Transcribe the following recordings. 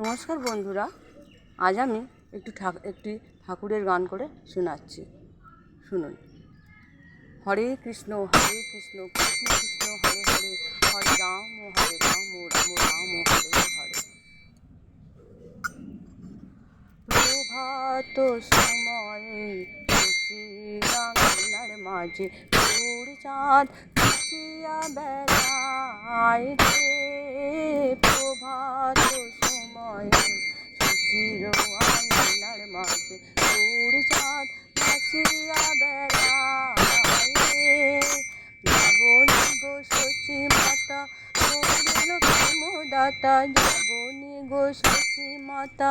নমস্কার বন্ধুরা, আজ আমি একটি ঠাকুরের গান করে শোনাচ্ছি, শুনুন। হরে কৃষ্ণ কৃষ্ণ কৃষ্ণ হরে হরে, হরে রাম রাম রাম হরে হরে। প্রভাত সময়ে রাঙার মাঝে গৌর চাঁদ নাচিয়া বেড়ায় রে। প্রভাত সময়ে সুচির আঙিনার মাঝে গৌর চাঁদ নাচিয়া বেড়ায় রে। জাগনি গো সচি মাতা গৌরাইল প্রেমদাতা, জাগনি গো সচি মাতা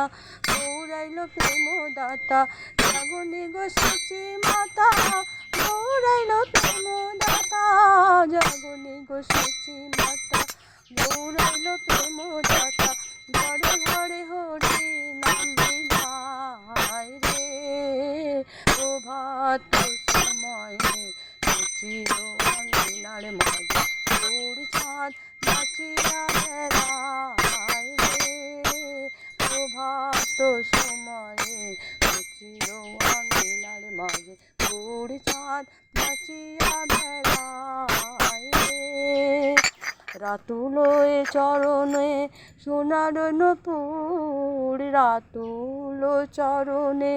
গৌরাইল প্রেমদাতা, জাগনি গো সচি মাতা গৌরাইল প্রেমদাতা, জাগনি গো সচি মাতা গৌরাইল প্রেমদাতা। ঘরে ঘরে হরি নাম বিধায় রে। প্রভাত সময়ে সুচির আঙিনার মাঝে গৌর চাঁদ নাচিয়া বেড়ায় রে। প্রভাত সময়ে সুচির আঙিনার মাঝে গৌর চাঁদ নাচিয়া বেড়ায় রে। রাতুল চরণে সোনার নূপুর, রাতুল চরণে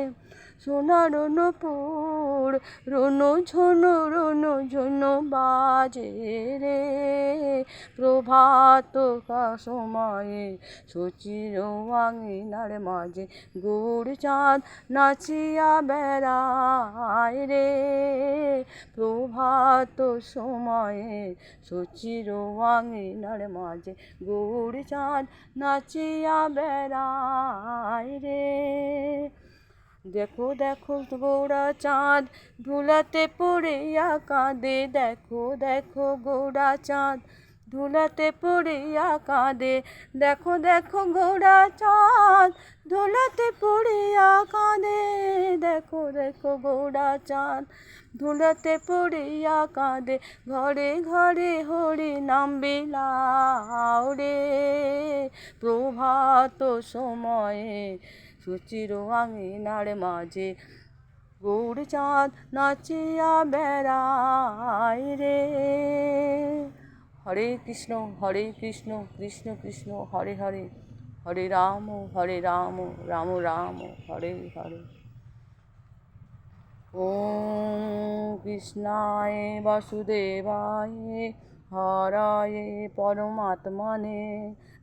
সোনার নূপুর, রুনু ঝুনু বাজে রে। প্রভাত সময়ে সুচির আঙিনার মাঝে গৌর চাঁদ নাচিয়া বেড়ায় রে। প্রভাত সময়ে সুচির আঙিনার মাঝে গৌর চাঁদ নাচিয়া বেড়ায় রে। দেখো দেখো গৌরা চাঁদ ধুলাতে পড়িয়া কাঁদে, দেখো দেখো গৌরা চাঁদ ধুলাতে পড়িয়া কাঁদে, দেখো দেখো গৌরা চাঁদ ধুলাতে পড়িয়া কাঁদে, দেখো দেখো গৌরা চাঁদ ধুলাতে পড়িয়া কাঁদে। ঘরে ঘরে হরি নাম বিলাও রে। প্রভাত সময়ে সুচির আঙিনার মাঝে গৌর চাঁদ নাচিয়া বেড়ায় রে। হরে কৃষ্ণ কৃষ্ণ কৃষ্ণ হরে হরে, হরে রাম রাম রাম হরে হরে। ওম কৃষ্ণায় বাসুদেবায় হরায় পরমাত্মনে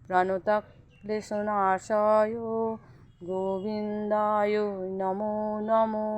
প্রাণতাক্লেশনাশায় গোবিন্দায় নমো নমো।